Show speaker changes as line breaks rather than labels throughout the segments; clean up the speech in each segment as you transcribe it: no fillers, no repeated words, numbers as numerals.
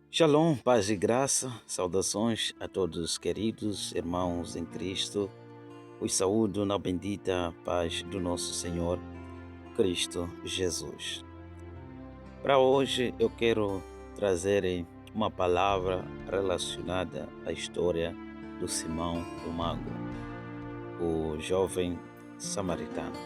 Shalom, paz e graça, saudações a todos queridos irmãos em Cristo. Os saúdo na bendita paz do nosso Senhor Cristo Jesus. Para hoje eu quero trazer uma palavra relacionada à história do Simão o Mago, o jovem samaritano.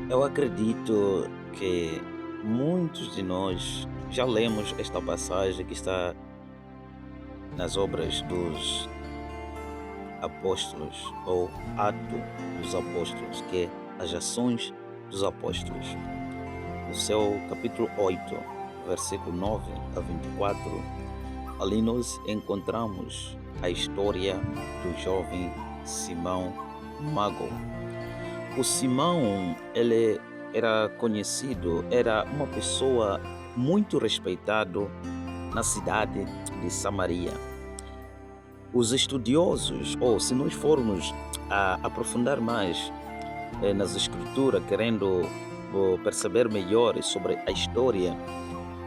Eu acredito que muitos de nós já lemos esta passagem que está nas obras dos apóstolos, ou ato dos apóstolos, que é as ações dos apóstolos. No seu capítulo 8, versículo 9 a 24, ali nós encontramos a história do jovem Simão Mago. O Simão, ele era conhecido, era uma pessoa muito respeitado na cidade de Samaria. Os estudiosos, ou se nós formos aprofundar mais nas escrituras, querendo perceber melhor sobre a história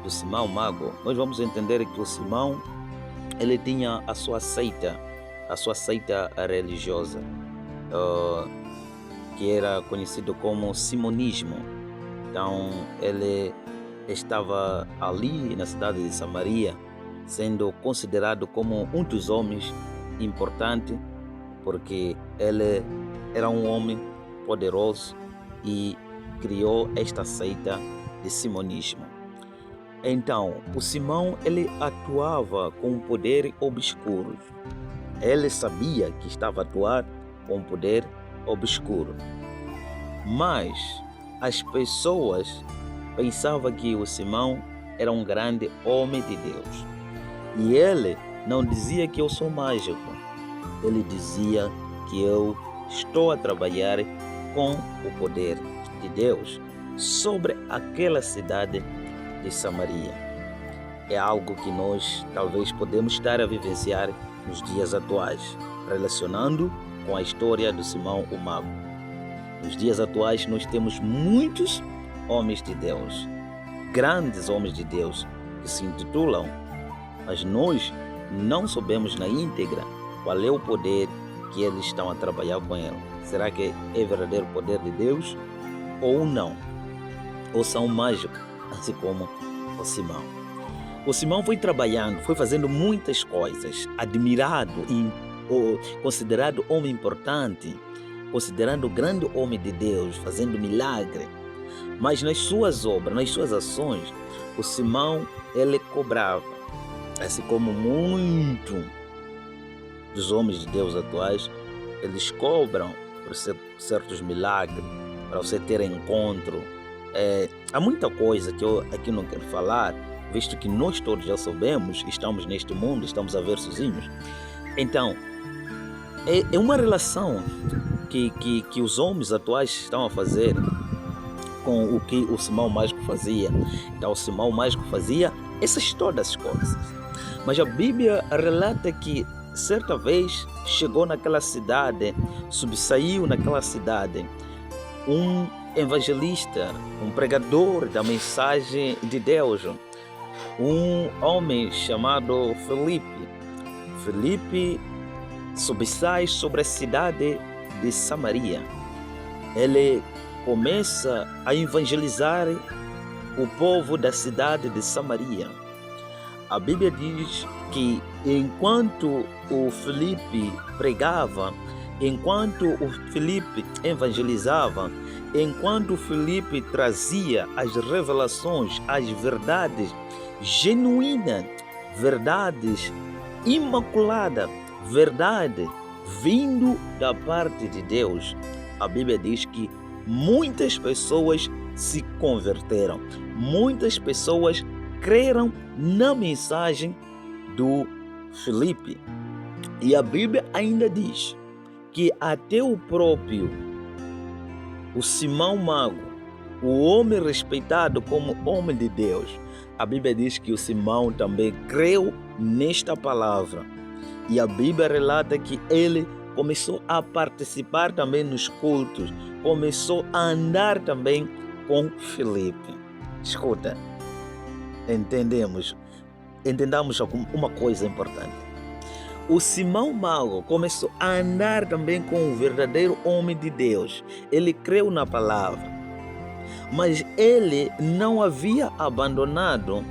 do Simão Mago, nós vamos entender que o Simão, ele tinha a sua seita religiosa, que era conhecido como simonismo. Então, ele estava ali na cidade de Samaria, sendo considerado como um dos homens importantes, porque ele era um homem poderoso e criou esta seita de simonismo. Então, o Simão, ele atuava com poder obscuro. Ele sabia que estava a atuar com poder obscuro. Mas as pessoas pensavam que o Simão era um grande homem de Deus. E ele não dizia que eu sou mágico. Ele dizia que eu estou a trabalhar com o poder de Deus sobre aquela cidade de Samaria. É algo que nós talvez podemos estar a vivenciar nos dias atuais, relacionando com a história do Simão o Mago. Nos dias atuais nós temos muitos homens de Deus, grandes homens de Deus, que se intitulam, mas nós não sabemos na íntegra qual é o poder que eles estão a trabalhar com ele. Será que é verdadeiro poder de Deus ou não? Ou são mágicos, assim como o Simão? O Simão foi trabalhando, foi fazendo muitas coisas, admirado e considerado homem importante, considerando grande homem de Deus, fazendo milagre. Mas nas suas obras, nas suas ações, o Simão, ele cobrava, assim como muito dos homens de Deus atuais, eles cobram por certos milagres, para você ter encontro. Há muita coisa que eu aqui não quero falar, visto que nós todos já sabemos, estamos neste mundo, estamos a ver sozinhos. Então, é uma relação que os homens atuais estão a fazer com o que o Simão Mágico fazia. Então, o Simão Mágico fazia essas todas as coisas. Mas a Bíblia relata que certa vez chegou naquela cidade, subsaiu naquela cidade, um evangelista, um pregador da mensagem de Deus, um homem chamado Felipe. Felipe subsai sobre a cidade de Samaria. Ele começa a evangelizar o povo da cidade de Samaria. A Bíblia diz que enquanto o Felipe pregava, enquanto o Felipe evangelizava, enquanto o Felipe trazia as revelações, as verdades genuínas, verdades imaculadas, verdade vindo da parte de Deus, a Bíblia diz que muitas pessoas se converteram, muitas pessoas creram na mensagem do Felipe. E a Bíblia ainda diz que até o próprio o Simão Mago, o homem respeitado como homem de Deus, a Bíblia diz que o Simão também creu nesta palavra. E a Bíblia relata que ele começou a participar também nos cultos, começou a andar também com Felipe. Escuta, entendemos? entendamos uma coisa importante. O Simão Mago começou a andar também com o verdadeiro homem de Deus. Ele creu na palavra, mas ele não havia abandonado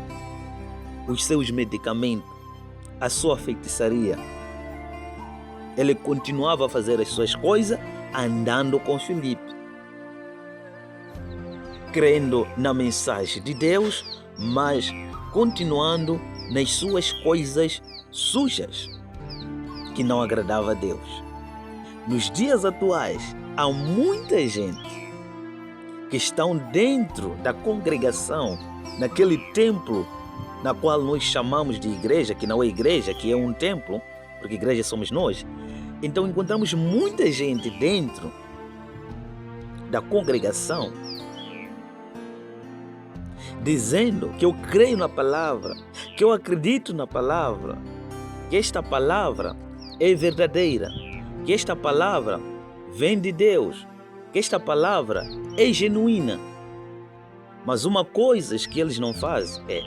os seus medicamentos, a sua feitiçaria. Ele continuava a fazer as suas coisas andando com Filipe, crendo na mensagem de Deus, mas continuando nas suas coisas sujas, que não agradava a Deus. Nos dias atuais, há muita gente que estão dentro da congregação, naquele templo na qual nós chamamos de igreja, que não é igreja, que é um templo, porque igreja somos nós. Então encontramos muita gente dentro da congregação dizendo que eu creio na palavra, que eu acredito na palavra, que esta palavra é verdadeira, que esta palavra vem de Deus, que esta palavra é genuína. Mas uma coisa que eles não fazem é,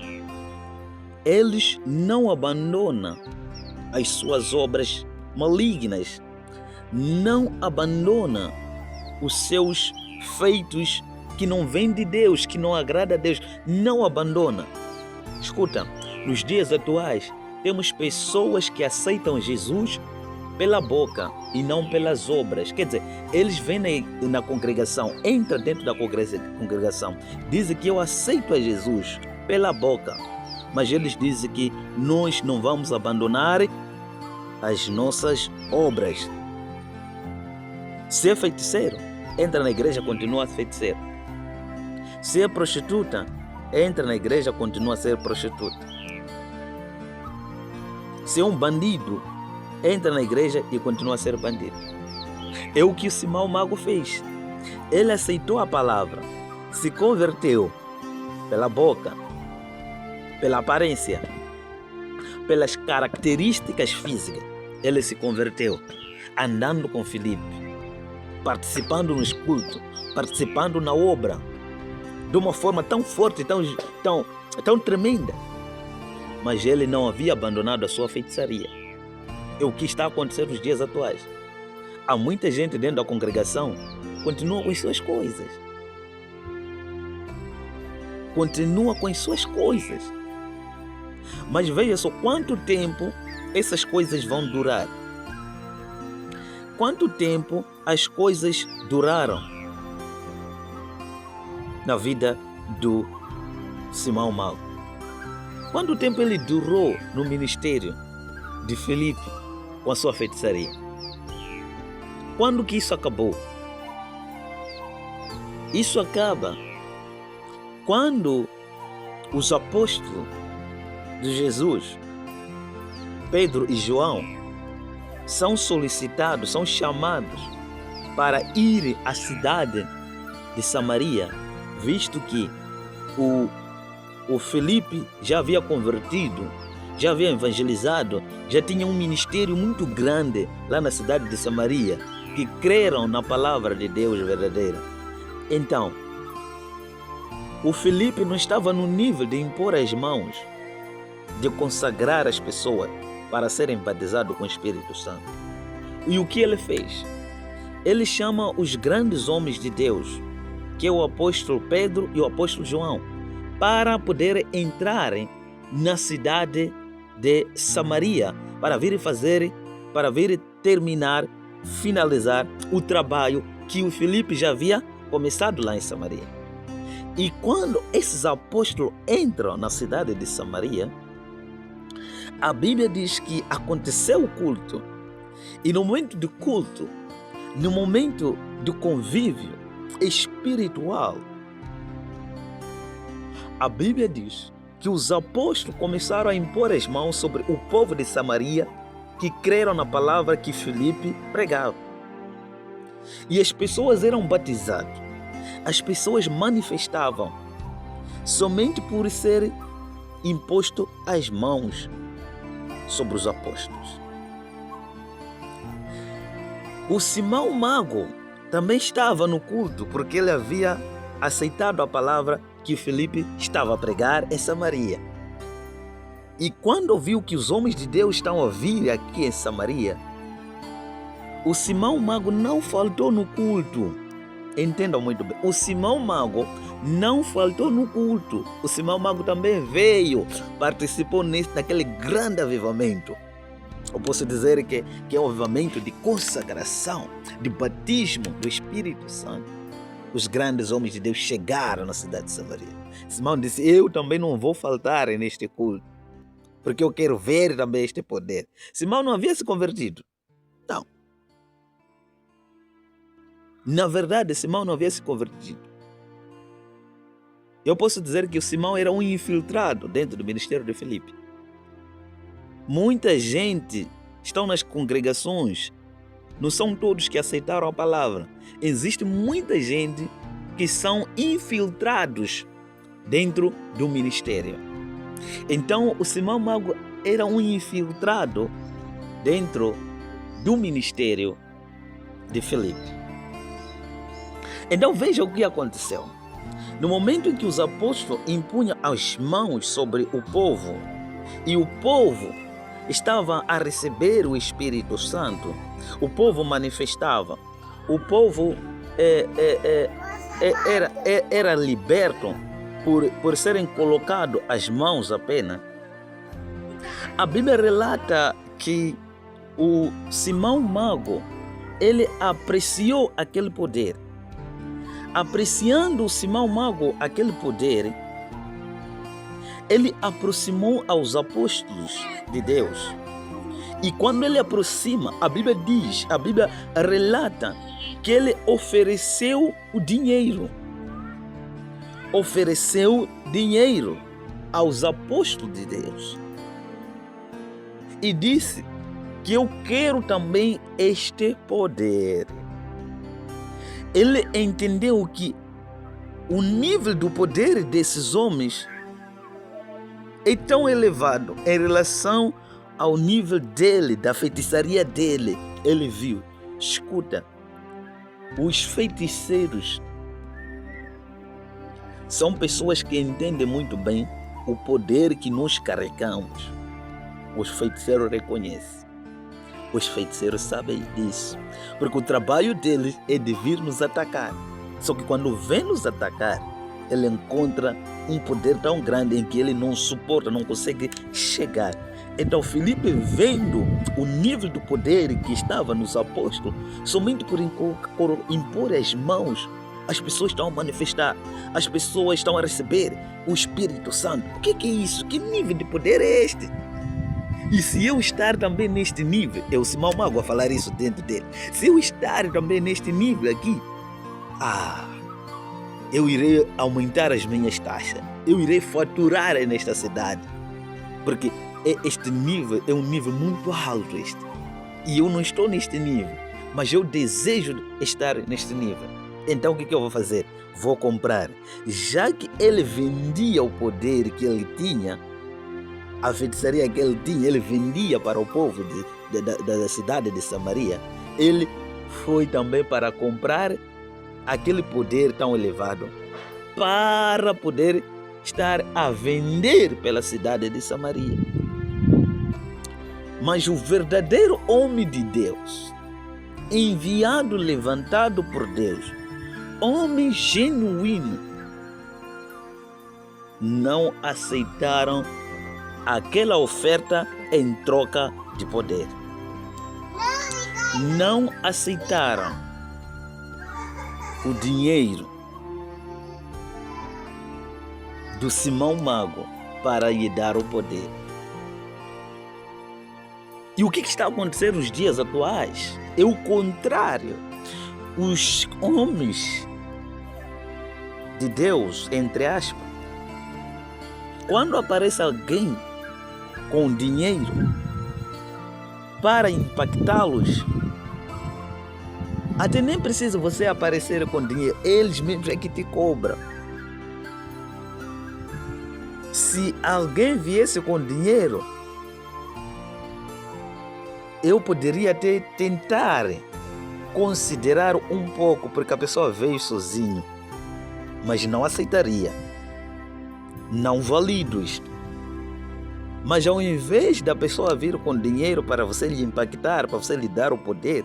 eles não abandonam as suas obras malignas, não abandonam os seus feitos que não vêm de Deus, que não agrada a Deus, não abandona. Escuta, nos dias atuais, temos pessoas que aceitam Jesus pela boca e não pelas obras. Quer dizer, eles vêm na congregação, entram dentro da congregação, dizem que eu aceito a Jesus pela boca, mas eles dizem que nós não vamos abandonar as nossas obras. Se é feiticeiro, entra na igreja, continua a ser feiticeiro. Se é prostituta, entra na igreja, continua a ser prostituta. Se é um bandido, entra na igreja e continua a ser bandido. É o que o Simão Mago fez. Ele aceitou a palavra, se converteu pela boca, pela aparência, pelas características físicas. Ele se converteu, andando com Filipe, participando nos cultos, participando na obra, de uma forma tão forte, tão tremenda. Mas ele não havia abandonado a sua feitiçaria. É o que está acontecendo nos dias atuais. Há muita gente dentro da congregação que continua com as suas coisas. Continua com as suas coisas. Mas veja só quanto tempo essas coisas vão durar. Quanto tempo as coisas duraram na vida do Simão Mago? Quanto tempo ele durou no ministério de Filipe com a sua feitiçaria? Quando que isso acabou? Isso acaba quando os apóstolos de Jesus, Pedro e João, são solicitados, são chamados para ir à cidade de Samaria, visto que o Filipe já havia convertido, já havia evangelizado, já tinha um ministério muito grande lá na cidade de Samaria, que creram na palavra de Deus verdadeira. Então, o Filipe não estava no nível de impor as mãos, de consagrar as pessoas para serem batizados com o Espírito Santo. E o que ele fez? Ele chama os grandes homens de Deus, que é o apóstolo Pedro e o apóstolo João, para poder entrarem na cidade de Samaria, para vir terminar, finalizar o trabalho que o Filipe já havia começado lá em Samaria. E quando esses apóstolos entram na cidade de Samaria, a Bíblia diz que aconteceu o culto. E no momento do culto, no momento do convívio espiritual, a Bíblia diz que os apóstolos começaram a impor as mãos sobre o povo de Samaria, que creram na palavra que Filipe pregava. E as pessoas eram batizadas. As pessoas manifestavam somente por ser imposto as mãos sobre os apóstolos. O Simão Mago também estava no culto, porque ele havia aceitado a palavra que Filipe estava a pregar em Samaria. E quando viu que os homens de Deus estão a vir aqui em Samaria, o Simão Mago não faltou no culto. Entendam muito bem. O Simão Mago não faltou no culto. O Simão Mago também veio, participou naquele grande avivamento. Eu posso dizer que é um avivamento de consagração, de batismo do Espírito Santo. Os grandes homens de Deus chegaram na cidade de Samaria. Simão disse: eu também não vou faltar neste culto, porque eu quero ver também este poder. Simão não havia se convertido. Não. Na verdade, Simão não havia se convertido. Eu posso dizer que o Simão era um infiltrado dentro do ministério de Filipe. Muita gente está nas congregações, não são todos que aceitaram a palavra. Existe muita gente que são infiltrados dentro do ministério. Então, o Simão Mago era um infiltrado dentro do ministério de Filipe. Então, veja o que aconteceu. No momento em que os apóstolos impunham as mãos sobre o povo, e o povo estava a receber o Espírito Santo, o povo manifestava, o povo era liberto por serem colocados as mãos apenas. A Bíblia relata que o Simão Mago, ele apreciou aquele poder. Apreciando o Simão Mago aquele poder, ele aproximou aos apóstolos de Deus. E quando ele aproxima, a Bíblia relata que ele ofereceu o dinheiro. Ofereceu dinheiro aos apóstolos de Deus. E disse que eu quero também este poder. Ele entendeu que o nível do poder desses homens é tão elevado em relação ao nível dele, da feitiçaria dele. Ele viu, escuta, os feiticeiros são pessoas que entendem muito bem o poder que nós carregamos. Os feiticeiros reconhecem. Os feiticeiros sabem disso, porque o trabalho deles é de vir nos atacar. Só que quando vem nos atacar, ele encontra um poder tão grande em que ele não suporta, não consegue chegar. Então Filipe, vendo o nível do poder que estava nos apóstolos, somente por impor as mãos, as pessoas estão a manifestar, as pessoas estão a receber o Espírito Santo. O que é isso? Que nível de poder é este? E se eu estar também neste nível, é o Simão Mago a falar isso dentro dele, se eu estar também neste nível aqui, eu irei aumentar as minhas taxas, eu irei faturar nesta cidade, porque este nível é um nível muito alto e eu não estou neste nível, mas eu desejo estar neste nível. Então o que eu vou fazer? Vou comprar. Já que ele vendia o poder que ele tinha, a feitiçaria que ele tinha, ele vendia para o povo da cidade de Samaria, ele foi também para comprar aquele poder tão elevado, para poder estar a vender pela cidade de Samaria. Mas o verdadeiro homem de Deus, enviado, levantado por Deus, homem genuíno, não aceitaram aquela oferta em troca de poder. Não aceitaram o dinheiro do Simão Mago para lhe dar o poder. E o que está acontecendo nos dias atuais? É o contrário. Os homens de Deus, entre aspas, quando aparece alguém com dinheiro para impactá-los, até nem precisa você aparecer com dinheiro, eles mesmos é que te cobram. Se alguém viesse com dinheiro, eu poderia até tentar considerar um pouco, porque a pessoa veio sozinho, mas não aceitaria. Não valido isto. Mas ao invés da pessoa vir com dinheiro para você lhe impactar, para você lhe dar o poder,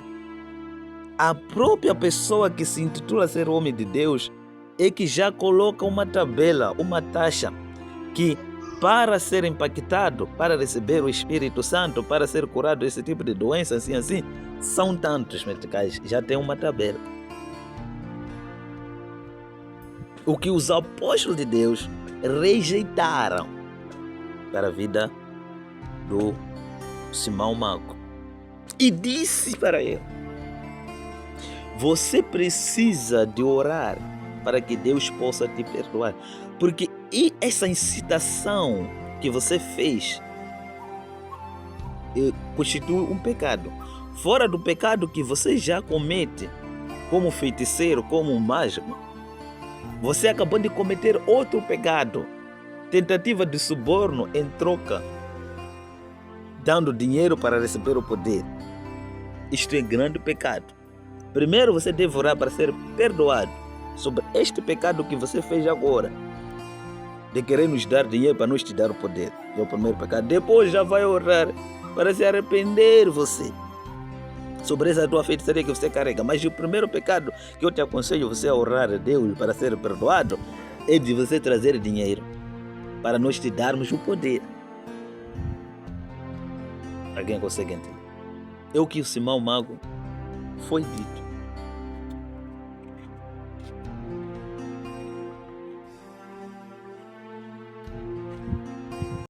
a própria pessoa que se intitula ser homem de Deus é que já coloca uma tabela, uma taxa, que para ser impactado, para receber o Espírito Santo, para ser curado desse tipo de doença, assim, são tantos meticais, já tem uma tabela. O que os apóstolos de Deus rejeitaram para a vida do Simão Mago. E disse para ele: você precisa de orar para que Deus possa te perdoar. Porque essa incitação que você fez constitui um pecado. Fora do pecado que você já comete como feiticeiro, como um mágico, você acabou de cometer outro pecado. Tentativa de suborno em troca, dando dinheiro para receber o poder. Isto é grande pecado. Primeiro você deve orar para ser perdoado sobre este pecado que você fez agora, de querer nos dar dinheiro para nos te dar o poder. É o primeiro pecado. Depois já vai orar para se arrepender você sobre essa tua feitiçaria que você carrega. Mas o primeiro pecado que eu te aconselho você a orar a Deus para ser perdoado é de você trazer dinheiro para nós te darmos o poder. Alguém consegue entender? É o que o Simão Mago foi dito.